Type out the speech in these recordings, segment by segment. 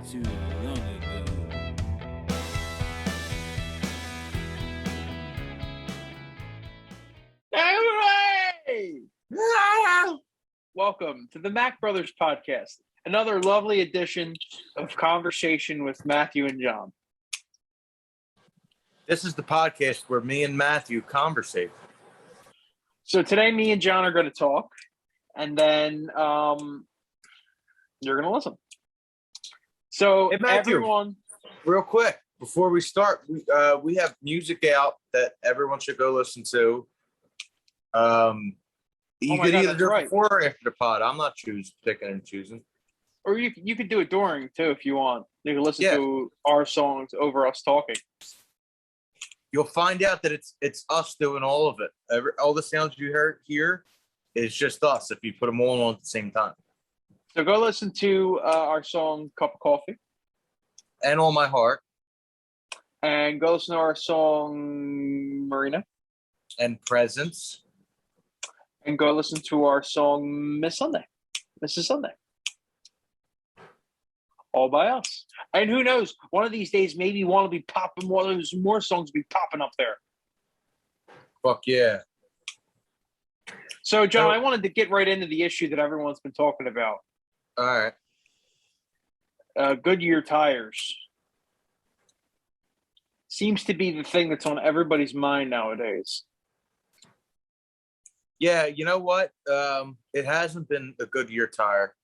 too long ago. Hey! Welcome to the Mack Brothers podcast, another lovely edition of Conversation with Matthew and John. This is the podcast where me and Matthew conversate. So today, me and John are going to talk, and then you're going to listen. So Hey, Matthew, everyone, real quick, before we start, we have music out that everyone should go listen to. You could either do it before or after the pod. I'm not picking and choosing. Or you could do it during too if you want. You can listen to our songs over us talking. You'll find out that it's us doing all of it. All the sounds you heard here is just us if you put them all on at the same time. So go listen to our song "Cup of Coffee" and "On My Heart," and go listen to our song "Marina" and "Presence." And go listen to our song Mrs. Sunday. All by us. And who knows, one of these days, maybe one will be popping, one of those more songs will be popping up there. Fuck yeah. So, John, I wanted to get right into the issue that everyone's been talking about. All right. Goodyear tires. Seems to be the thing that's on everybody's mind nowadays. Yeah, you know what? It hasn't been a good year tire.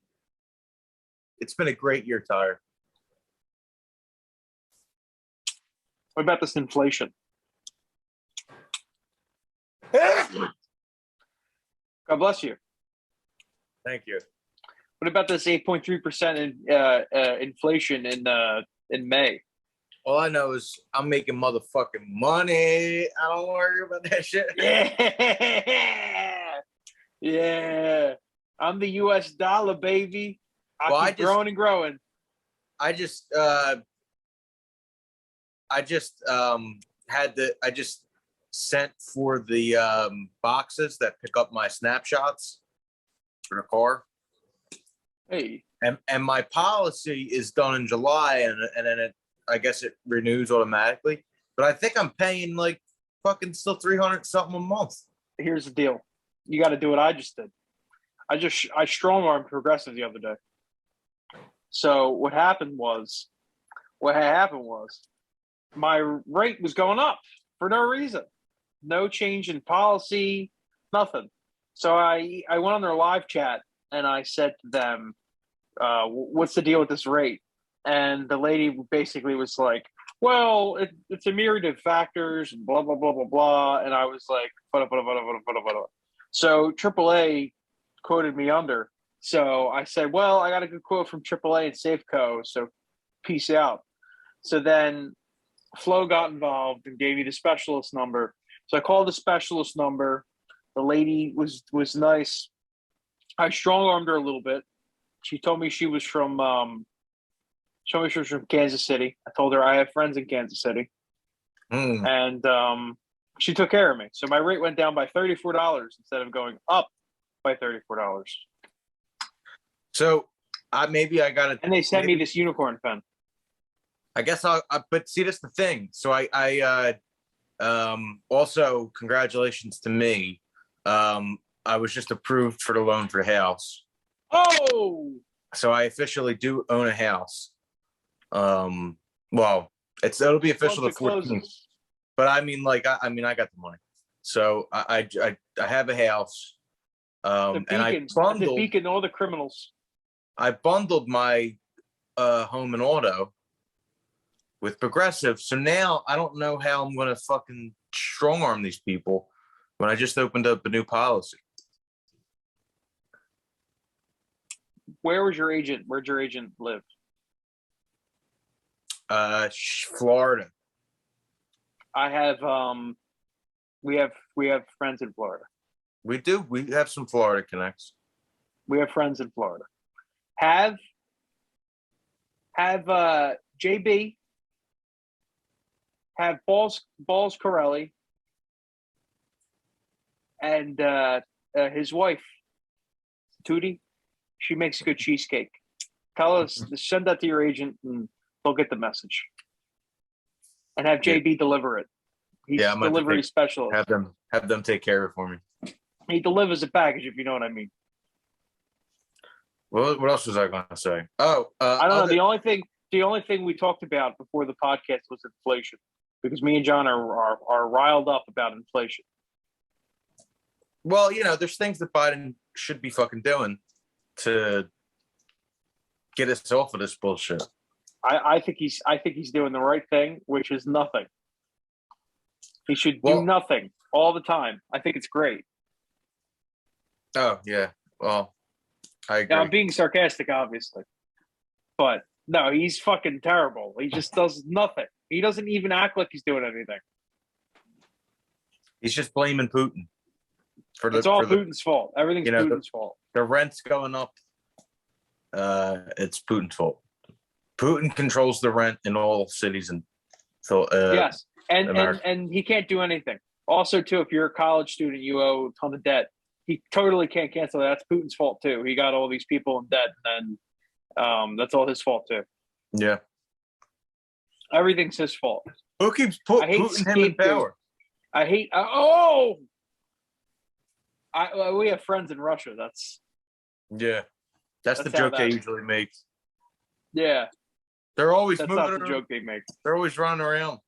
It's been a great year tire. What about this inflation? God bless you. Thank you. What about this 8.3% inflation in May? All I know is I'm making motherfucking money. I don't worry about that shit. Yeah. I'm the U.S. dollar, baby. I keep growing and growing. I just sent for the boxes that pick up my snapshots for the car. Hey. And my policy is done in July, and then I guess it renews automatically. But I think I'm paying like fucking still $300 something a month. Here's the deal. You got to do what I just did. I strong-armed Progressive the other day. So what happened was my rate was going up for no reason. No change in policy, nothing. So I went on their live chat and I said to them, what's the deal with this rate? And the lady basically was like, well, it's a myriad of factors and blah, blah, blah, blah, blah. And I was like, so AAA quoted me under. So I said, well, I got a good quote from AAA and Safeco, so peace out. So then Flo got involved and gave me the specialist number. So I called the specialist number. The lady was nice. I strong-armed her a little bit. She told me she was from Kansas City. I told her I have friends in Kansas City. And she took care of me. So my rate went down by $34 instead of going up by $34. So maybe I got it. And they sent me this UniHorn pen. I guess but see, that's the thing. So I also, congratulations to me. I was just approved for the loan for the house. Oh! So I officially do own a house. Well, it'll be official the 14th. But I mean, I got the money. So I have a house. And I bundled the beacon, all the criminals. I bundled my home and auto with Progressive. So now I don't know how I'm going to fucking strong arm these people when I just opened up a new policy. Where was your agent? Where'd your agent live? Florida. I have we have friends in Florida. We do. We have some Florida connects. We have friends in Florida. Have JB, have Balls Corelli, and his wife, Tootie. She makes a good cheesecake. Tell us, send that to your agent, and they'll get the message. And have JB deliver it. He's I'm gonna delivery specialist. Have them take care of it for me. He delivers a package, if you know what I mean. Well, what else was I going to say? Oh, I don't know. The only thing we talked about before the podcast was inflation, because me and John are riled up about inflation. Well, there's things that Biden should be fucking doing to get us off of this bullshit. I think he's doing the right thing, which is nothing. He should do nothing all the time. I think it's great. Oh yeah. Well, I agree. Now, I'm being sarcastic, obviously, but no, he's fucking terrible. He just does nothing. He doesn't even act like he's doing anything. He's just blaming Putin. It's all Putin's fault. Everything's Putin's fault. The rent's going up. It's Putin's fault. Putin controls the rent in all cities, and so yes, and he can't do anything. Also, too, if you're a college student, you owe a ton of debt. He totally can't cancel that. That's Putin's fault too. He got all these people in debt, and that's all his fault too. Yeah, everything's his fault. Who keeps Putin him in power? I hate. We have friends in Russia. That's the joke they usually make. Yeah, they're always that's moving not the joke they make. They're always running around.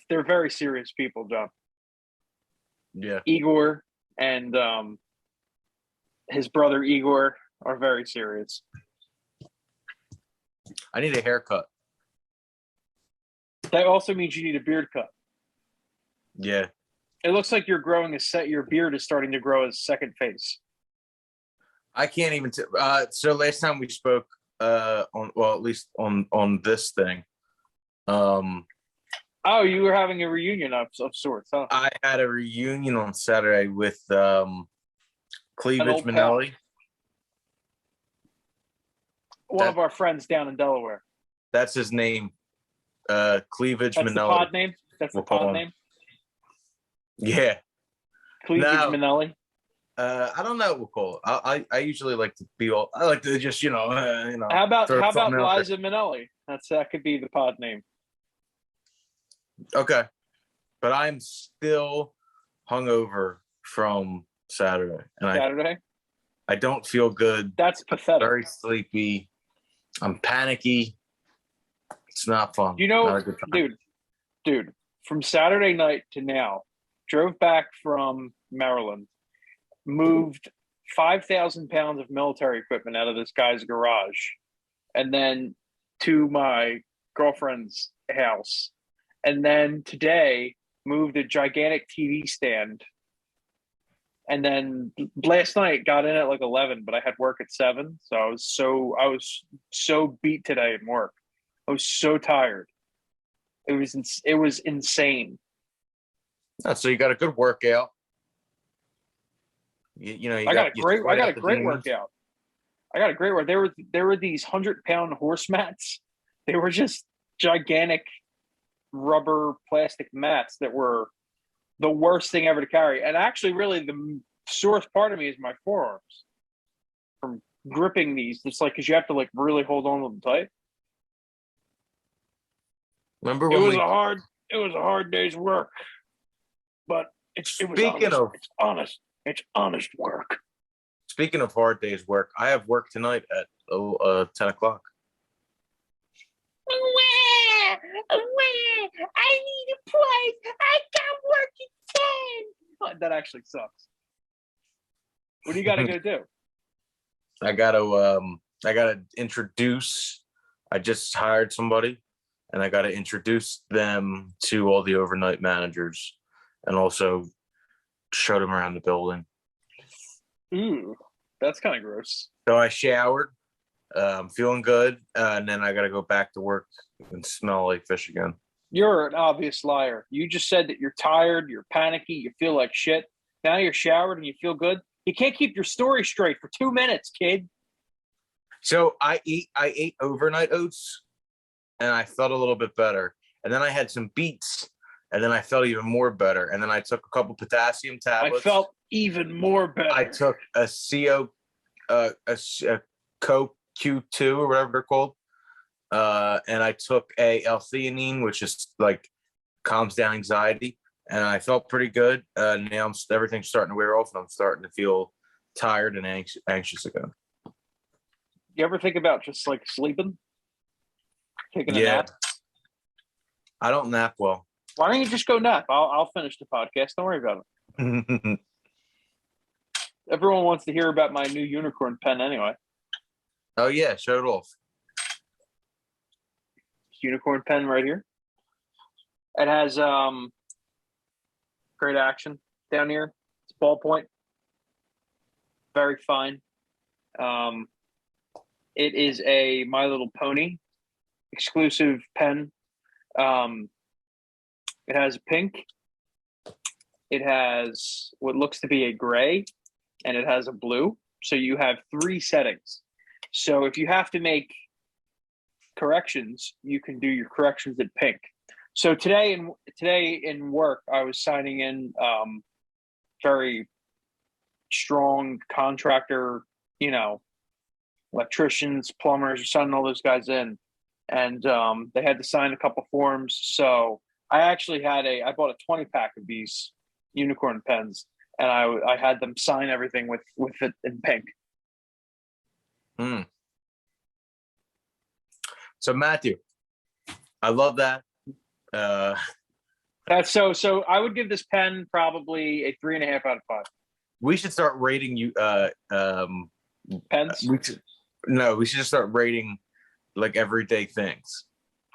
They're very serious people, John. Yeah, Igor and his brother Igor are very serious. I need a haircut. That also means you need a beard cut. Yeah. It looks like you're growing your beard is starting to grow a second face. I can't even so last time we spoke at least on this thing. Oh, you were having a reunion of sorts, huh? I had a reunion on Saturday with Cleavage Manelli. One of our friends down in Delaware. That's his name. Cleavage That's Manelli. The pod name? That's the pod name? Yeah. Cleavage Manelli? I don't know what we'll call it. I usually like to be all. I like to just How about Liza Minnelli? That could be the pod name. Okay, but I'm still hungover from Saturday, and I don't feel good. That's pathetic. Very sleepy. I'm panicky. It's not fun. Dude, from Saturday night to now, drove back from Maryland, moved 5,000 pounds of military equipment out of this guy's garage, and then to my girlfriend's house. And then today moved a gigantic TV stand. And then last night got in at like 11, but I had work at 7. So I was so beat today at work. I was so tired. It was insane. So you got a good workout. I got a great workout. I got a great work. There were these 100-pound horse mats. They were just gigantic rubber plastic mats that were the worst thing ever to carry. And actually, really, the sorest part of me is my forearms from gripping these. It's like because you have to like really hold on to them tight. Remember when it was a hard day's work, but it's honest work. Speaking of hard days work, I have work tonight at 10 o'clock. I need a place. I got work at 10. That actually sucks. What do you got to go do? I gotta introduce. I just hired somebody, and I gotta introduce them to all the overnight managers, and also show them around the building. Ooh, that's kind of gross. So I showered. I'm feeling good, and then I got to go back to work and smell like fish again. You're an obvious liar. You just said that you're tired, you're panicky, you feel like shit. Now you're showered and you feel good. You can't keep your story straight for 2 minutes, kid. So I ate overnight oats, and I felt a little bit better. And then I had some beets, and then I felt even more better. And then I took a couple potassium tablets. I felt even more better. I took a Q2 or whatever they're called. And I took a L-theanine, which is like calms down anxiety, and I felt pretty good. Now everything's starting to wear off, and I'm starting to feel tired and anxious again. You ever think about just like sleeping, taking a Yeah, nap? I don't nap well. Why don't you just go nap? I'll finish the podcast. Don't worry about it. Everyone wants to hear about my new unicorn pen anyway. Oh yeah, show it off. Unicorn pen right here. It has great action down here. It's ballpoint, very fine. It is a My Little Pony exclusive pen. It has pink. It has what looks to be a gray, and it has a blue. So you have 3 settings. So if you have to make corrections, you can do your corrections in pink. So today in work, I was signing in very strong contractor, electricians, plumbers, signing all those guys in, and they had to sign a couple forms. So I bought a 20-pack of these unicorn pens, and I had them sign everything with it in pink. So Matthew, I love that. That's so I would give this pen probably a 3.5 out of 5. We should start rating you Pens. We should just start rating like everyday things.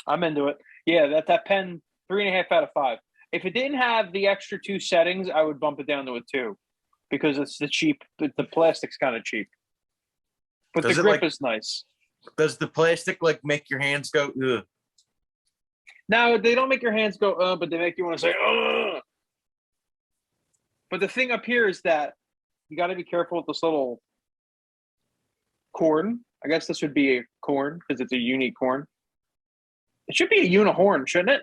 I'm into it. Yeah, that pen 3.5 out of 5. If it didn't have the extra 2 settings, I would bump it down to a 2 because it's the plastic's kind of cheap. But the grip is nice. Does the plastic like make your hands go ugh? No, they don't make your hands go but they make you want to say ugh. But the thing up here is that you got to be careful with this little corn. I guess this would be a corn because it's a unique corn. It should be a UniHorn, shouldn't it?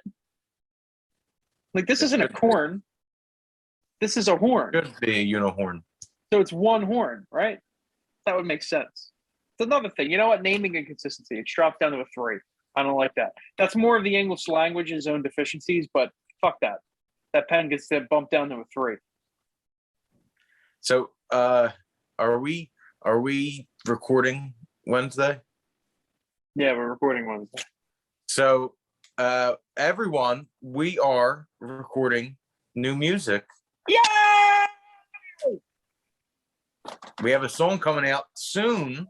Like this isn't a corn. This is a horn. It should be a UniHorn. So it's one horn, right? That would make sense. It's another thing. You know what? Naming inconsistency. It's dropped down to a 3. I don't like that. That's more of the English language and zone deficiencies, but fuck that. That pen gets bumped down to a 3. So are we recording Wednesday? Yeah, we're recording Wednesday. So everyone, we are recording new music. Yeah! We have a song coming out soon.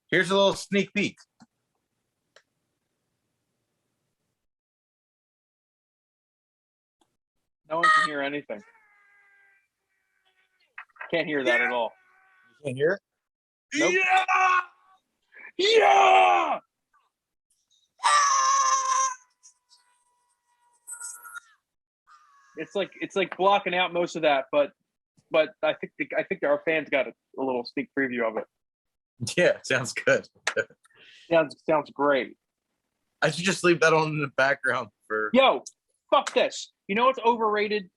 Here's a little sneak peek. No one can hear anything. Can't hear that at all. You can't hear it? Nope. Yeah! It's like blocking out most of that, but I think our fans got a little sneak preview of it. Yeah, sounds good. Sounds great. I should just leave that on in the background for. Yo, fuck this. You know what's overrated?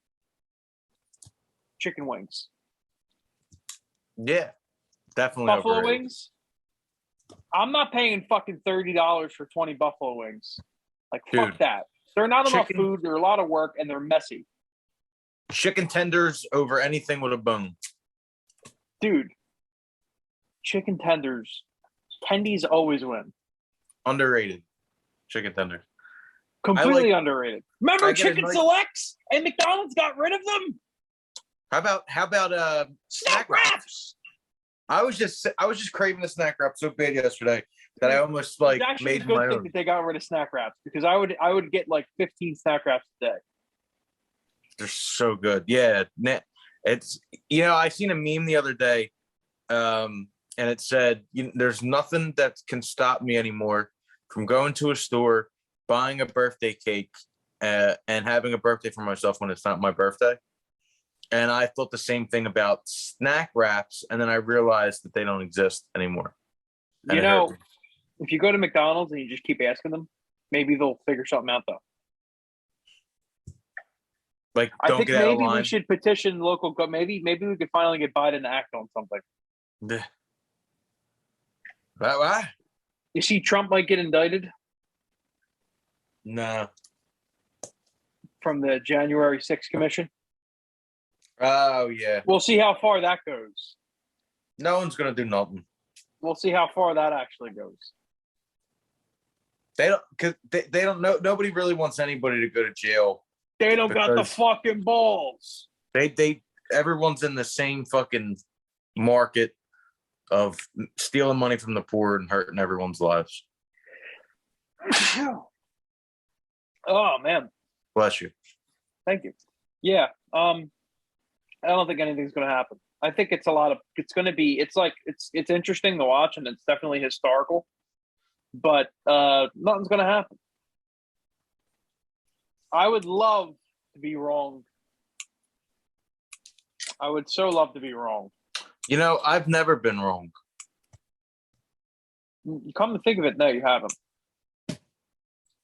Chicken wings. Yeah, definitely. Buffalo overrated. wings. I'm not paying fucking $30 for 20 buffalo wings. Like, fuck Dude, that. They're not enough food. They're a lot of work, and they're messy. Chicken tenders over anything with a bone. Dude, chicken tenders. Tendies always win. Underrated. Chicken tenders. Completely underrated. Remember Chicken Selects? And McDonald's got rid of them? How about snack wraps? I was just craving a snack wrap so bad yesterday that I almost like made my own. That they got rid of snack wraps because I would get like 15 snack wraps a day. They're so good. Yeah, it's I seen a meme the other day, and it said, "There's nothing that can stop me anymore from going to a store, buying a birthday cake, and having a birthday for myself when it's not my birthday." And I thought the same thing about snack wraps, and then I realized that they don't exist anymore. If you go to McDonald's and you just keep asking them, maybe they'll figure something out, though. Like, I don't think get out of maybe we line. should petition local. Maybe we could finally get Biden to act on something. What? You see, Trump might get indicted No. from the January 6th commission. Oh yeah. We'll see how far that goes. No one's gonna do nothing. We'll see how far that actually goes. They don't, cause they don't know. Nobody really wants anybody to go to jail. They don't got the fucking balls. Everyone's in the same fucking market of stealing money from the poor and hurting everyone's lives. Oh man. Bless you. Thank you. Yeah. I don't think anything's gonna happen. I think it's interesting to watch and it's definitely historical. But nothing's gonna happen. I would love to be wrong. I would so love to be wrong. You know, I've never been wrong. Come to think of it, no, you haven't.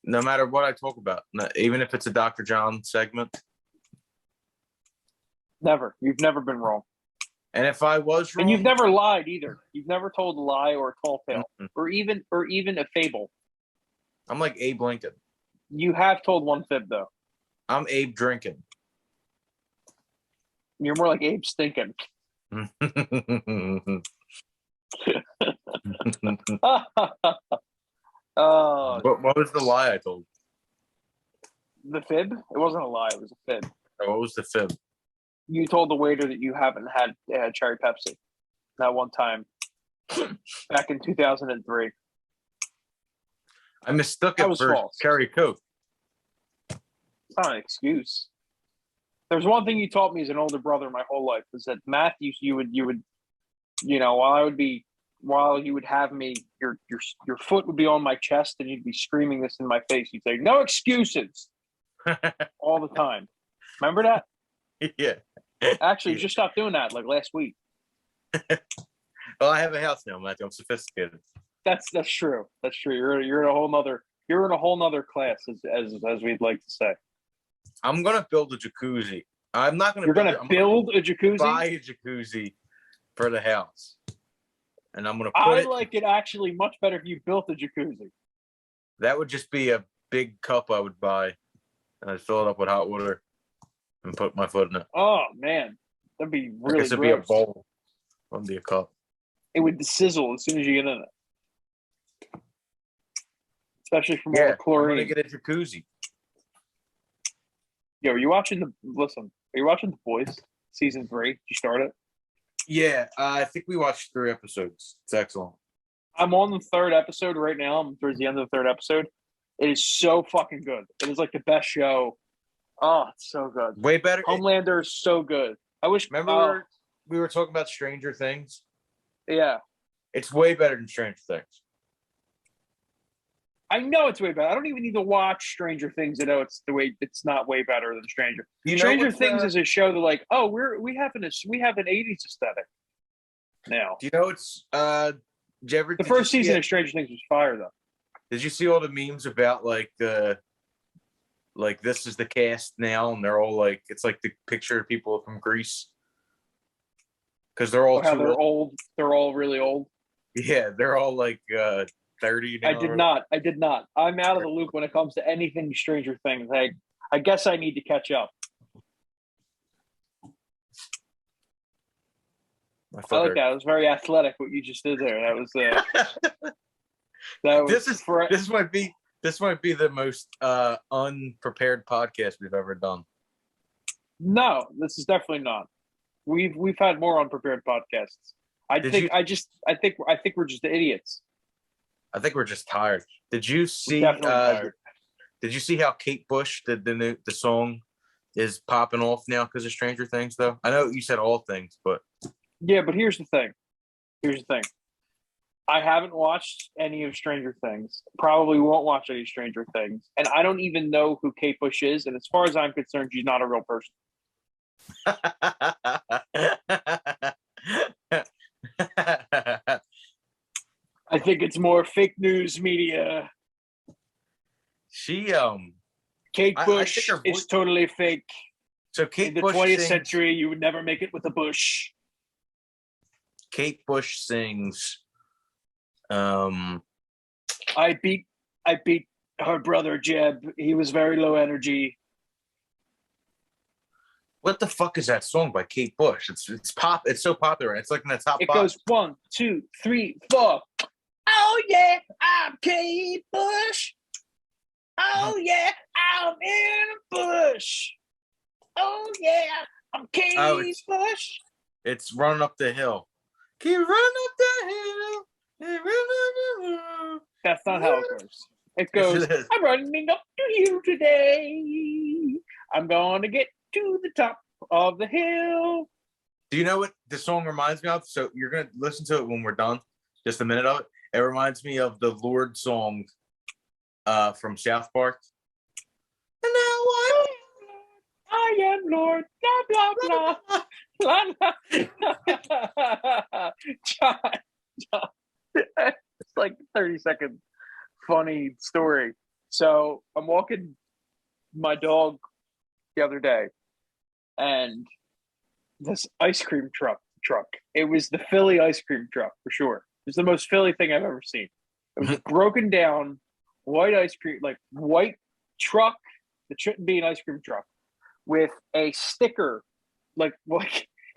No matter what I talk about, even if it's a Dr. John segment. Never. You've never been wrong. And if I was wrong, and you've never lied either. You've never told a lie or a tall tale, or even a fable. I'm like Abe Lincoln. You have told one fib though. I'm Abe Drinking. You're more like Abe Stinking. What was the lie I told? The fib? It wasn't a lie. It was a fib. What was the fib? You told the waiter that you haven't had cherry Pepsi that one time back in 2003. I mistook it for false. cherry Coke. It's not an excuse. There's one thing you taught me as an older brother my whole life is that math you would while you would have me your foot would be on my chest and you'd be screaming this in my face. You'd say, "No excuses." All the time. Remember that? Yeah. Actually, just stopped doing that like last week. Well, I have a house now, Matthew. I'm sophisticated. That's true. That's true. You're in a whole nother class, as we'd like to say. I'm gonna build a jacuzzi. I'm not gonna. You're gonna build a jacuzzi. Buy a jacuzzi for the house, and I'm gonna put I like it actually much better if you built a jacuzzi. That would just be a big cup I would buy, and I'd fill it up with hot water and put my foot in it. Oh man, that'd be really. I guess it'd be a bowl. It wouldn't be a cup. It would sizzle as soon as you get in it. Especially from all the chlorine. I'm gonna get a jacuzzi. Yo, are you watching The Boys season 3? Did you start it? Yeah, I think we watched 3 episodes. It's excellent. I'm on the 3rd episode right now. I'm towards the end of the 3rd episode. It is so fucking good. It is like the best show. Oh, it's so good. Way better. Homelander is so good. I wish. Remember we were talking about Stranger Things? Yeah. It's way better than Stranger Things. I know it's way better. I don't even need to watch Stranger Things to know it's not way better than Stranger. Stranger Things is a show that like, oh, we have an 80s aesthetic now. Do you know it's the first season of Stranger Things was fire though. Did you see all the memes about like this is the cast now and they're all like it's like the picture of people from Greece? Because they're all they're old. They're all really old. Yeah, they're all like 30 now. I did not. I'm out of the loop when it comes to anything Stranger Things. I guess I need to catch up. I like that. It was very athletic what you just did there. That was this might be the most unprepared podcast we've ever done. No, this is definitely not. We've had more unprepared podcasts. I think we're just idiots. I think we're just tired. Did you see? Did you see how Kate Bush the song is popping off now because of Stranger Things? Though I know you said all things, but yeah. But here's the thing. I haven't watched any of Stranger Things. Probably won't watch any Stranger Things, and I don't even know who Kate Bush is. And as far as I'm concerned, she's not a real person. I think it's more fake news media. She Kate Bush is totally fake. So In the 20th century, you would never make it with a bush. Kate Bush sings. I beat her brother Jeb. He was very low energy. What the fuck is that song by Kate Bush? It's pop. It's so popular. It's like in the top It 5. goes 1, 2, 3, 4. Oh yeah, I'm Kate Bush. Oh yeah, I'm in a bush. Oh yeah, I'm Kate Bush. It's Running Up the Hill. Keep running up the hill. That's not how it goes. It goes, I'm running up the hill today. I'm going to get to the top of the hill. Do you know what the song reminds me of? So you're going to listen to it when we're done. Just a minute of it. It reminds me of the Lord song from South Park. And now I am Lord. Blah, blah, blah. John. It's like 30-second funny story. So I'm walking my dog the other day, and this ice cream truck. It was the Philly ice cream truck for sure. It was the most Philly thing I've ever seen. It was a broken down white ice cream, like white truck that shouldn't be an ice cream truck, with a sticker, like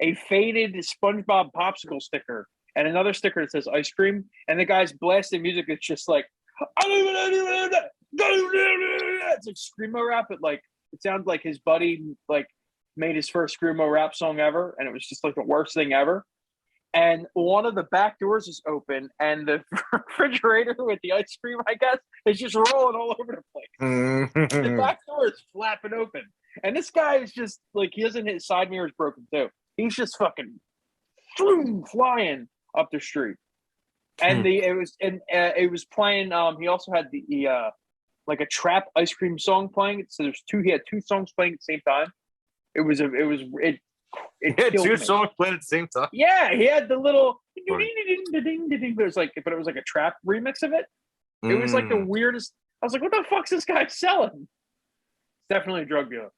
a faded SpongeBob popsicle sticker, and another sticker that says ice cream. And the guy's blasting music. It's just like, it's like screamo rap. It sounds like his buddy made his first screamo rap song ever, and it was just like the worst thing ever. And one of the back doors is open, and the refrigerator with the ice cream, I guess, is just rolling all over the place. The back door is flapping open. And this guy is just like, his side mirror is broken too. He's just fucking flying up the street. And it was playing. He also had the like a trap ice cream song playing. So he had 2 songs playing at the same time. It had 2 songs playing at the same time. Yeah, he had the little but it was like a trap remix of it. It was like the weirdest. I was like, what the fuck's this guy selling? Definitely a drug dealer.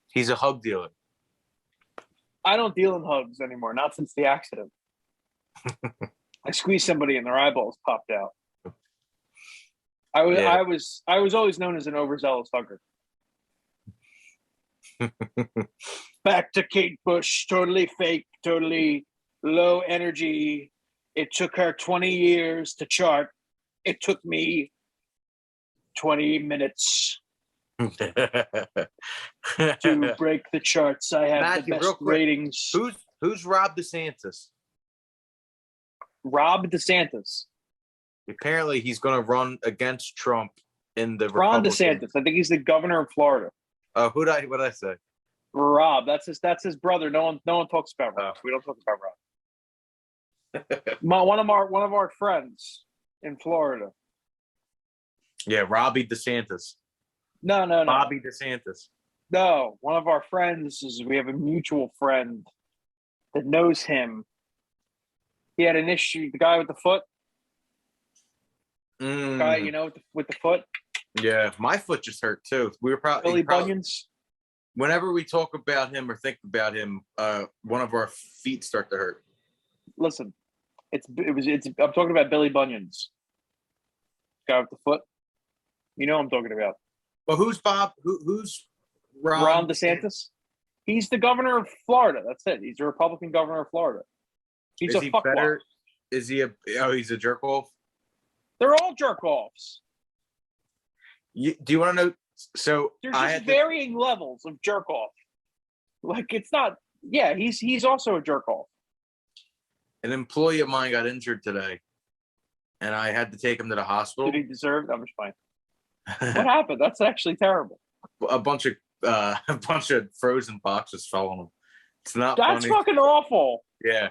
He's a hug dealer. I don't deal in hugs anymore, not since the accident. I squeezed somebody and their eyeballs popped out. I was always known as an overzealous hugger. Back to Kate Bush, totally fake, totally low energy. It took her 20 years to chart. It took me 20 minutes to break the charts. I have Mack, the best ratings. Who's Rob DeSantis? Rob DeSantis. Apparently, he's going to run against Trump in the Ron Republican. DeSantis. I think he's the governor of Florida. Oh, what did I say? Rob. That's his brother. No one talks about Rob. We don't talk about Rob. one of our friends in Florida. Yeah, Robbie DeSantis. No. Bobby DeSantis. No, one of our friends we have a mutual friend that knows him. He had an issue. The guy with the foot. Guy, with the foot. Yeah, my foot just hurt too. We were Billy Bunions. Whenever we talk about him or think about him, one of our feet start to hurt. Listen, I'm talking about Billy Bunions. Guy with the foot. You know what I'm talking about. Well, who's Bob? Who's Ron DeSantis? He's the governor of Florida. That's it. He's a Republican governor of Florida. He's a fuckwad. Is he he's a jerk off? They're all jerk offs. Do you want to know? So there's just varying levels of jerk off. Like, it's not. Yeah, he's also a jerk off. An employee of mine got injured today, and I had to take him to the hospital. Did he deserve it? I'm just fine. What happened? That's actually terrible. A bunch of frozen boxes fell on him. It's not. That's funny. Fucking awful. Yeah,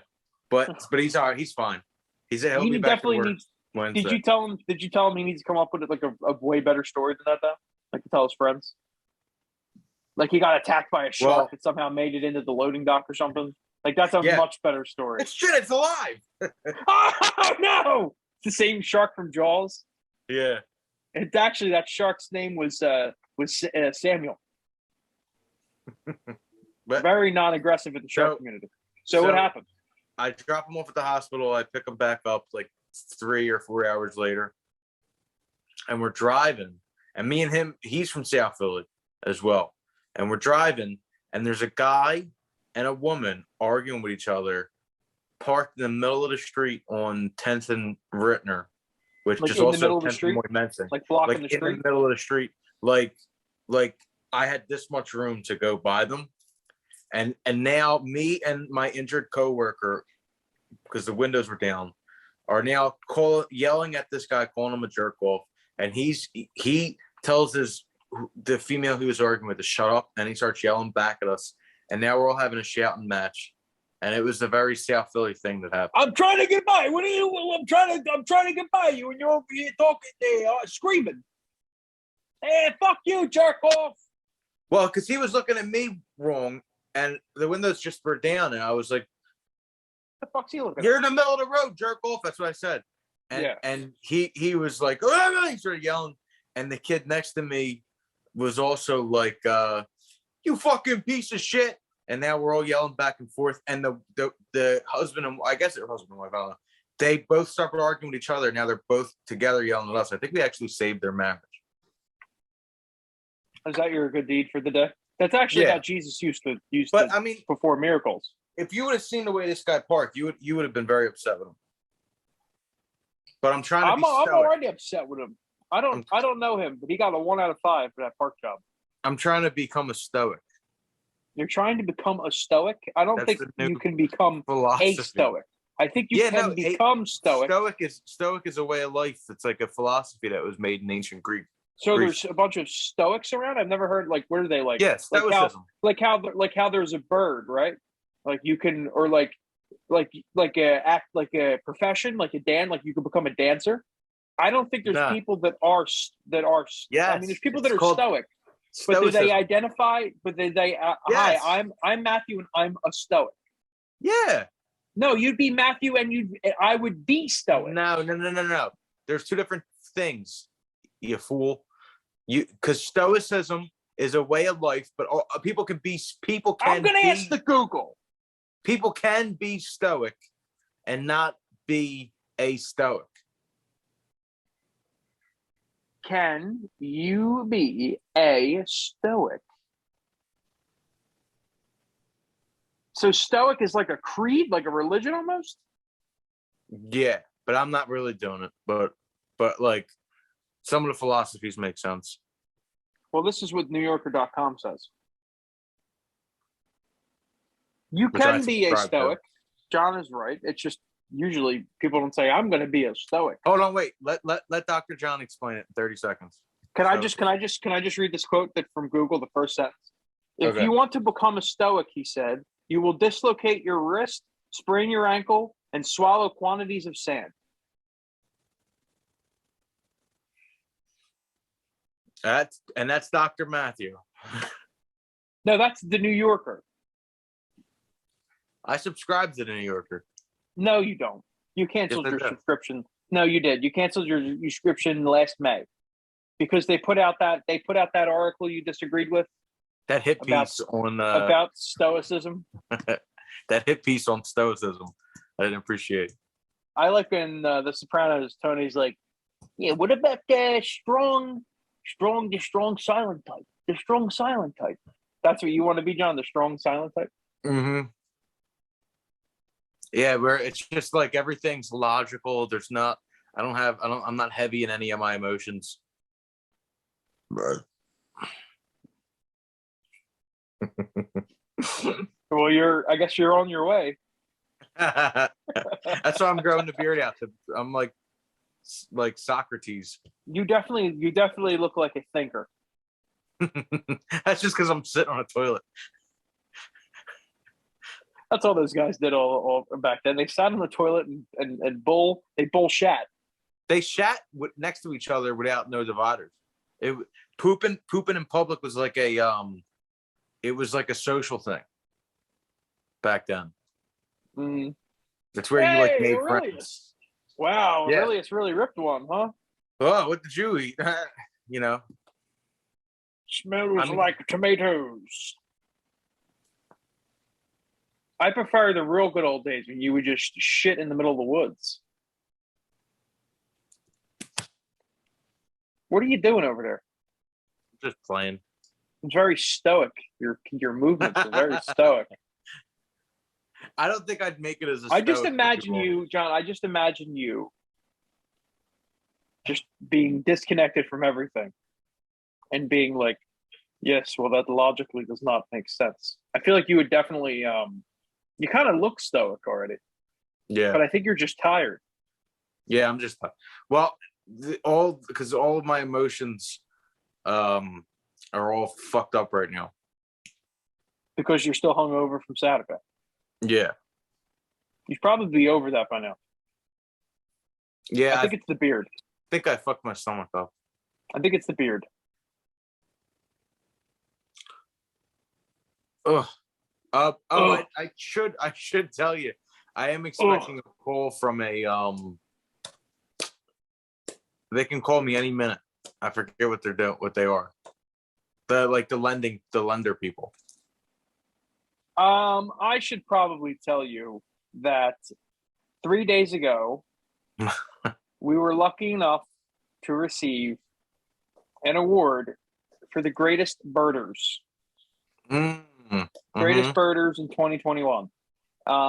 but he's all right. He's fine. He definitely needs. Wednesday. Did you tell him he needs to come up with like a way better story than that though? Like to tell his friends? Like he got attacked by a shark that somehow made it into the loading dock or something? Like that's a much better story. It's alive. Oh no! It's the same shark from Jaws. Yeah. It's actually that shark's name was Samuel. But Very non-aggressive in the shark community. So what happened? I drop him off at the hospital. I pick him back up like 3 or 4 hours later, and we're driving. And me and him, he's from South Philly as well. And we're driving, and there's a guy and a woman arguing with each other, parked in the middle of the street on 10th and Rittner, which Like is in the also middle of the 10th street? and Moymenson. Like blocking the in street? the middle of the street. Like I had this much room to go by them. And now me and my injured coworker, because the windows were down, are now yelling at this guy, calling him a jerk off. And he tells the female he was arguing with to shut up, and he starts yelling back at us. And now we're all having a shouting match. And it was a very South Philly thing that happened. I'm trying to get by. What are you? I'm trying to get by you, and you're over here talking there, screaming. Hey, fuck you, jerk off. Well, because he was looking at me wrong, and the windows just were down, and I was like, "The fuck's he looking? You're in the middle of the road, jerk off." That's what I said. And he was like, oh, he started yelling, and the kid next to me was also like, "You fucking piece of shit!" And now we're all yelling back and forth. And the husband and I guess they're husband and wife, I don't know. They both started arguing with each other. Now they're both together yelling at us. I think we actually saved their marriage. Is that your good deed for the day? That's actually how Jesus used to I mean, perform miracles. If you would have seen the way this guy parked, you would have been very upset with him. But I'm trying to be stoic. I'm already upset with him. I don't know him, but he got a 1 out of 5 for that park job. I'm trying to become a stoic. You're trying to become a stoic? I don't think you can become a stoic. I think you can become stoic. Stoic is a way of life. It's like a philosophy that was made in ancient Greek. So there's a bunch of stoics around. I've never heard, like, what are they like? Yeah, stoicism. Like how there's a bird, right? Like you can, or like a profession, like like you can become a dancer. I don't think there's people that are. Yes, I mean, there's people that are stoic. But do they identify? But they yes. Hi, I'm Matthew, and I'm a stoic. Yeah. No, you'd be Matthew, and I would be stoic. No. There's two different things. You fool. Because stoicism is a way of life, but people can be. I'm going to ask the Google. People can be stoic, and not be a stoic. Can you be a stoic? So stoic is like a creed, like a religion almost? Yeah, but I'm not really doing it. But like some of the philosophies make sense. Well, this is what NewYorker.com says. You can be a stoic. John is right. It's just usually people don't say, I'm going to be a stoic. Hold on, wait. Let Dr. John explain it in 30 seconds. Can I just read this quote from Google, the first sentence? If you want to become a stoic, he said, you will dislocate your wrist, sprain your ankle, and swallow quantities of sand. That's Dr. Matthew. No, that's the New Yorker. I subscribe to the New Yorker. No, you don't. You canceled your subscription. No, you did. You canceled your subscription last May because they put out that article you disagreed with. That hit piece about stoicism. That hit piece on stoicism. I didn't appreciate. I like in The Sopranos. Tony's like, yeah. What about the strong silent type? The strong silent type. That's what you want to be, John. The strong silent type. Mm-hmm. Yeah, where it's just like everything's logical. There's not. I'm not heavy in any of my emotions. Right. Well, I guess you're on your way. That's why I'm growing the beard out. I'm like Socrates. You definitely look like a thinker. That's just because I'm sitting on a toilet. That's all those guys did all back then. They sat on the toilet and they bull shat. They shat next to each other without no dividers. Pooping in public was like it was like a social thing back then. Mm-hmm. That's where you like made friends. Wow, yeah. Really, it's really ripped one, huh? Oh, what did you eat? You know, smells like tomatoes. I prefer the real good old days when you would just shit in the middle of the woods. What are you doing over there? Just playing. It's very stoic. Your movements are very stoic. I don't think I'd make it as a I just stoic imagine people. you, John. I just imagine you just being disconnected from everything and being like, yes, well, that logically does not make sense. I feel like you would definitely, you kind of look stoic already, Yeah. but I think you're just tired. Yeah, I'm just well, because all of my emotions are all fucked up right now. Because you're still hungover from Saturday. Yeah. You'd probably be over that by now. Yeah, I think it's the beard. I think I fucked my stomach up. I think it's the beard. Ugh. I should tell you, I am expecting a call from a They can call me any minute. I forget what they're doing, what they are. The lender people. I should probably tell you that 3 days ago, we were lucky enough to receive an award for the greatest birders. Greatest birders in 2021.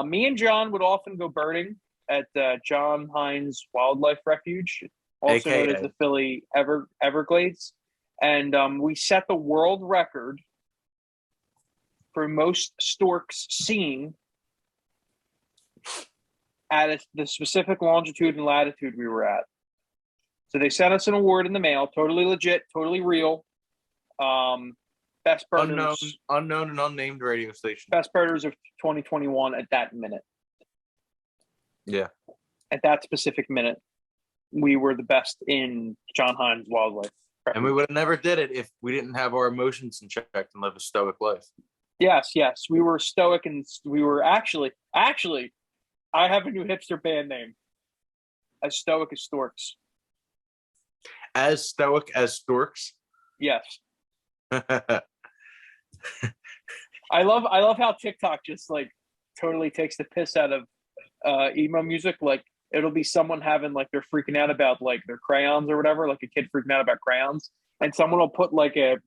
Me and John would often go birding at John Hines Wildlife Refuge, also known as the Philly Everglades. And we set the world record for most storks seen at the specific longitude and latitude we were at. So they sent us an award in the mail, totally legit, totally real. Best birders, unknown and unnamed radio station. Best birders of 2021 at that minute. Yeah. At that specific minute, we were the best in John Hines Wildlife. And we would have never did it if we didn't have our emotions in check and live a stoic life. Yes. We were stoic, and we were actually, I have a new hipster band name. As stoic as storks. As stoic as storks? Yes. I love how TikTok just like totally takes the piss out of emo music. Like it'll be someone having like they're freaking out about like their crayons or whatever, like a kid freaking out about crayons, and someone will put like a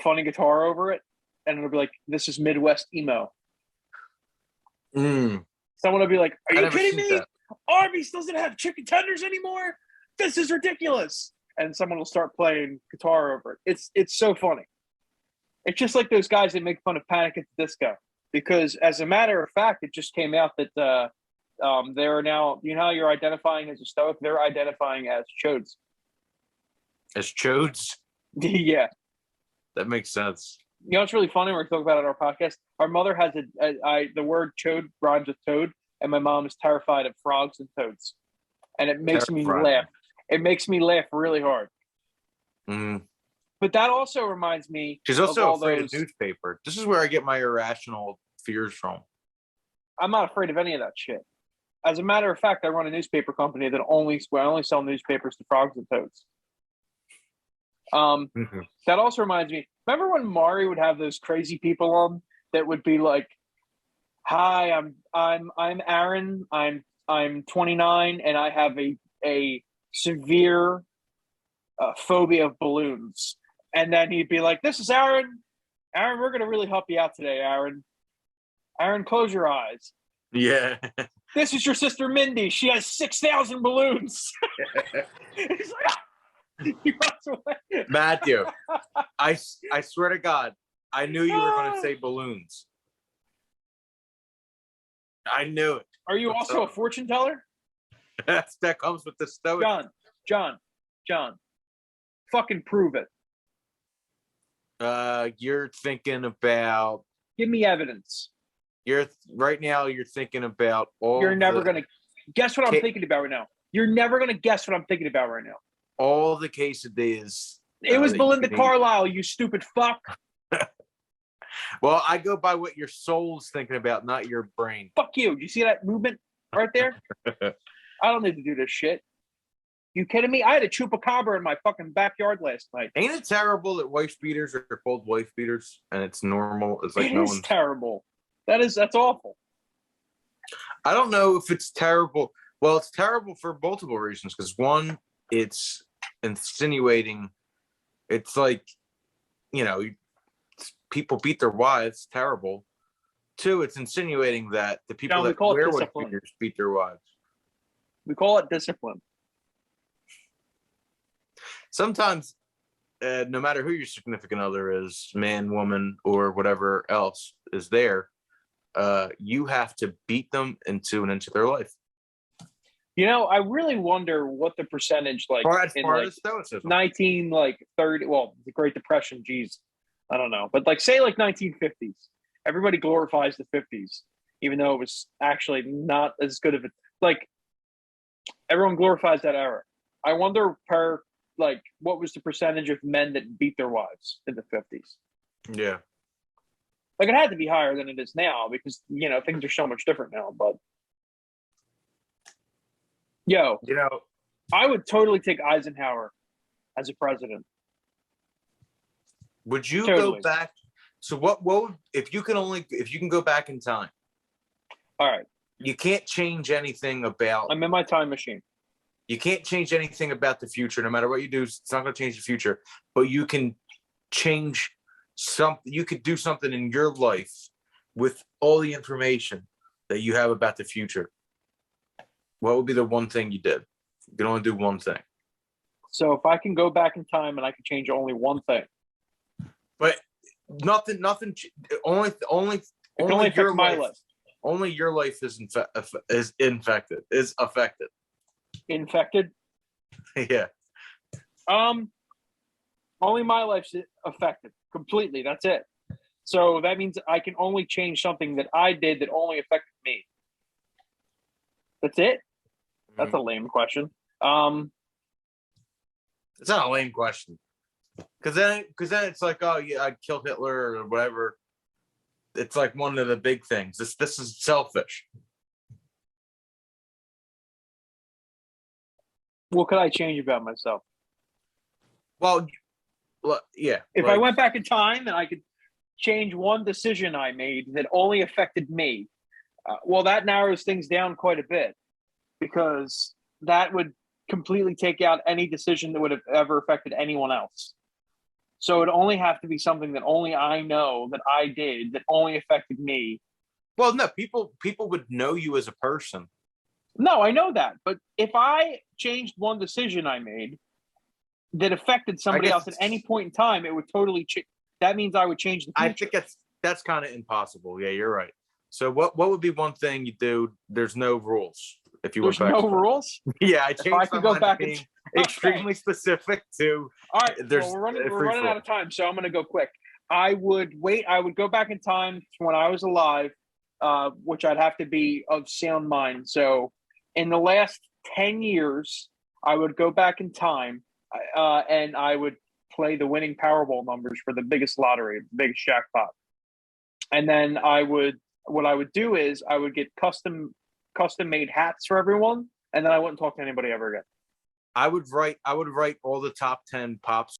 funny guitar over it, and it'll be like, "This is Midwest emo." Someone will be like, "Are you kidding me? That. Arby's doesn't have chicken tenders anymore. This is ridiculous." And someone will start playing guitar over it. It's so funny. It's just like those guys that make fun of Panic at the Disco. Because as a matter of fact, it just came out that they're now, you know how you're identifying as a stoic? They're identifying as chodes. As chodes? Yeah. That makes sense. You know what's really funny when we talk about it on our podcast? Our mother has the word chode rhymes with toad, and my mom is terrified of frogs and toads. And it makes me laugh. It makes me laugh really hard. But that also reminds me. She's also afraid of newspaper. This is where I get my irrational fears from. I'm not afraid of any of that shit. As a matter of fact, I run a newspaper company that only sell newspapers to frogs and toads. That also reminds me. Remember when Maury would have those crazy people on that would be like, "Hi, I'm Aaron. I'm 29 and I have a severe phobia of balloons." And then he'd be like, "This is Aaron. Aaron, we're going to really help you out today, Aaron. Aaron, close your eyes." Yeah. "This is your sister, Mindy. She has 6,000 balloons." He's like, he runs away. Matthew, I swear to God, I knew you were going to say balloons. I knew it. Are you also a fortune teller? That comes with the stoic. John, fucking prove it. You're thinking about. Give me evidence. Right now. You're thinking about all. You're never gonna guess what I'm thinking about right now. You're never gonna guess what I'm thinking about right now. All the quesadillas. It was Belinda Carlisle, you stupid fuck. Well, I go by what your soul's thinking about, not your brain. Fuck you. Do you see that movement right there? I don't need to do this shit. You kidding me? I had a chupacabra in my fucking backyard last night. Ain't it terrible that wife beaters are called wife beaters and it's normal? It's like it is terrible. That's awful. I don't know if it's terrible. Well, it's terrible for multiple reasons. Because one, it's insinuating. It's like, people beat their wives. Terrible. Two, it's insinuating that the people John, we that call it wear wife discipline. beaters beat their wives. We call it discipline. Sometimes, no matter who your significant other is, man, woman, or whatever else is there, you have to beat them into an inch of their life. I really wonder what the percentage in 1930. Well, the Great Depression. Geez, I don't know, but say 1950s. Everybody glorifies the 50s, even though it was actually not as good of a everyone glorifies that era. I wonder what was the percentage of men that beat their wives in the 50s? Yeah. It had to be higher than it is now because, things are so much different now. But, I would totally take Eisenhower as a president. Would you go back? So what if you can go back in time? All right. You can't change anything about. I'm in my time machine. You can't change anything about the future. No matter what you do, it's not going to change the future. But you can change something. You could do something in your life with all the information that you have about the future. What would be the one thing you did? You can only do one thing. So if I can go back in time and I can change only one thing. But nothing. Only your life. Only your life is infected. Is affected. Infected? Yeah. Only my life's affected completely. That's it. So that means I can only change something that I did that only affected me. That's it? That's a lame question. It's not a lame question. Because then it's like, oh yeah, I killed Hitler or whatever. It's like one of the big things. This is selfish. What could I change about myself? Well, yeah. If I went back in time and I could change one decision I made that only affected me, that narrows things down quite a bit because that would completely take out any decision that would have ever affected anyone else. So it'd only have to be something that only I know that I did that only affected me. Well, no, people would know you as a person. No, I know that. But if I changed one decision I made that affected somebody else at any point in time, it would totally change. That means I would change the future. I think that's kind of impossible. Yeah, you're right. So what would be one thing you do? There's no rules. If you There's no rules? Yeah, I changed if I could go back being extremely specific to. All right, we're running out of time, so I'm going to go quick. I would go back in time to when I was alive, which I'd have to be of sound mind. So in the last 10 years, I would go back in time and I would play the winning Powerball numbers for the biggest lottery, the biggest jackpot. And then what I would do is I would get custom made hats for everyone, and then I wouldn't talk to anybody ever again. I would write all the top 10 pop